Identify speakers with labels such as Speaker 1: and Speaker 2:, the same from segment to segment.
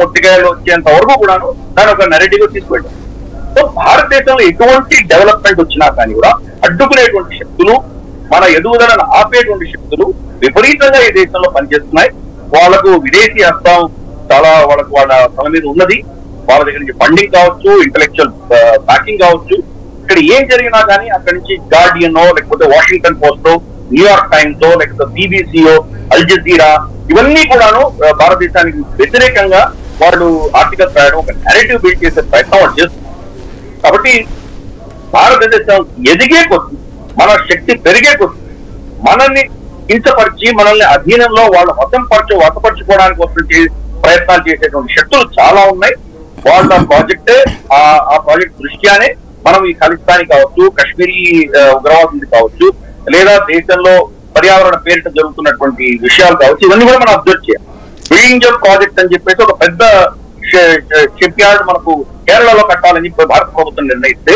Speaker 1: ఒట్టికాయలు వచ్చేంత వరకు కూడాను దాని ఒక నెరేటివ్ తీసుకెళ్ళాం. సో భారతదేశంలో ఎటువంటి డెవలప్మెంట్ వచ్చినా కానీ కూడా అడ్డుకునేటువంటి శక్తులు, మన ఎదుగుదలను ఆపేటువంటి శక్తులు విపరీతంగా ఈ దేశంలో పనిచేస్తున్నాయి. వాళ్లకు విదేశీ హస్తం చాలా వాళ్ళ తల మీద ఉన్నది. వాళ్ళ దగ్గర నుంచి ఫండింగ్ కావచ్చు, ఇంటలెక్చువల్ బ్యాకింగ్ కావచ్చు. ఇక్కడ ఏం జరిగినా కానీ అక్కడి నుంచి గార్డియనో, లేకపోతే వాషింగ్టన్ పోస్టో, న్యూయార్క్ టైమ్స్, లేకపోతే బీబీసీఓ, అల్ జజీరా, ఇవన్నీ కూడాను భారతదేశానికి వ్యతిరేకంగా వాళ్ళు ఆర్టికల్స్ రాయడం, ఒక నెరేటివ్ బిల్డ్ చేసే ప్రయత్నం వాళ్ళు చేస్తున్నారు. కాబట్టి భారతదేశం ఎదిగే కొద్ది, మన శక్తి పెరిగే కొద్ది, మనల్ని కించపరిచి మనల్ని అధీనంలో వాళ్ళు వతపరచుకోవడానికి వస్తుంటే ప్రయత్నాలు చేసేటువంటి శక్తులు చాలా ఉన్నాయి. వాళ్ళ ప్రాజెక్టే ఆ ప్రాజెక్ట్ దృష్ట్యానే మనం ఈ ఖలిస్తానీ కావచ్చు, కాశ్మీరీ ఉగ్రవాదులు కావచ్చు, లేదా దేశంలో పర్యావరణ పేరిట జరుగుతున్నటువంటి విషయాలు కావచ్చు, ఇవన్నీ కూడా మనం అబ్జర్వ్ చేయాలి. బిల్డింగ్ ఆఫ్ ప్రాజెక్ట్ అని చెప్పేసి ఒక పెద్ద షిప్ యార్డ్ మనకు కేరళలో కట్టాలని చెప్పి భారత ప్రభుత్వం నిర్ణయిస్తే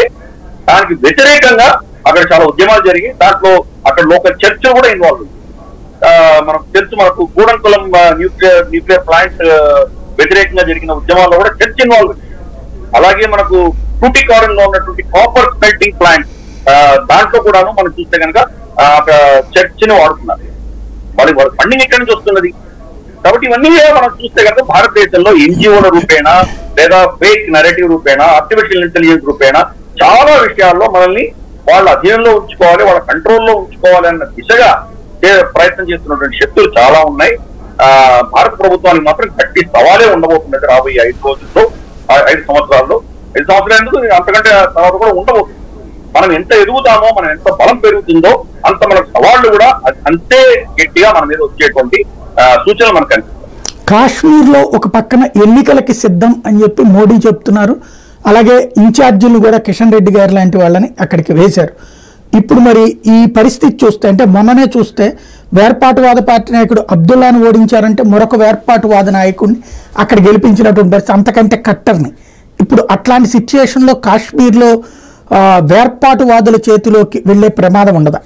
Speaker 1: దానికి వ్యతిరేకంగా అక్కడ చాలా ఉద్యమాలు జరిగి దాంట్లో అక్కడ లోకల్ చర్చ్ కూడా ఇన్వాల్వ్ ఉంది. మనకు గూడంకులం న్యూక్లియర్ ప్లాంట్ వ్యతిరేకంగా జరిగిన ఉద్యమాల్లో కూడా చర్చ్ ఇన్వాల్వ్ ఉంది. అలాగే మనకు టూటికారన్ లో ఉన్నటువంటి కాపర్ స్మెల్టింగ్ ప్లాంట్, దాంట్లో కూడాను మనం చూస్తే కనుక చర్చ్ ని వాడుతున్నారు. వాళ్ళ ఫండింగ్ ఎక్కడి నుంచి వస్తున్నది? కాబట్టి ఇవన్నీ మనం చూస్తే కనుక భారతదేశంలో ఎన్జిఓల రూపేణా, లేదా ఫేక్ నెరేటివ్ రూపేణా, ఆర్టిఫిషియల్ ఇంటెలిజెన్స్ రూపేణా చాలా విషయాల్లో మనల్ని వాళ్ళ అధీనంలో ఉంచుకోవాలి, వాళ్ళ కంట్రోల్లో ఉంచుకోవాలి అన్న దిశగా ప్రయత్నం చేస్తున్నటువంటి శక్తులు చాలా ఉన్నాయి. భారత ప్రభుత్వానికి మాత్రం గట్టి సవాలే ఉండబోతున్నది రాబోయే 5 సంవత్సరాల్లో. 5 సంవత్సరాలు అంతకంటే తర్వాత కూడా ఉండబోతుంది. మనం ఎంత ఎదుగుతామో, మనం ఎంత బలం పెరుగుతుందో అంత మనకు సవాళ్లు కూడా అంతే గట్టిగా మన మీద వచ్చేటువంటి సూచనలు మనకు కనిపిస్తాయి.
Speaker 2: కాశ్మీర్ లో ఒక పక్కన ఎన్నికలకి సిద్ధం అని చెప్పి మోడీ చెప్తున్నారు. అలాగే ఇన్ఛార్జీలు కూడా కిషన్ రెడ్డి గారు లాంటి వాళ్ళని అక్కడికి వేశారు. ఇప్పుడు మరి ఈ పరిస్థితి చూస్తే, అంటే మొన్ననే చూస్తే వేర్పాటువాద పార్టీ నాయకుడు అబ్దుల్లాను ఓడించారంటే మరొక వేర్పాటువాద నాయకుడిని అక్కడ గెలిపించినటువంటి పరిస్థితి, అంతకంటే కట్టర్ని. ఇప్పుడు అట్లాంటి సిచ్యుయేషన్లో కాశ్మీర్లో వేర్పాటువాదుల చేతిలోకి వెళ్లే ప్రమాదం ఉండదా?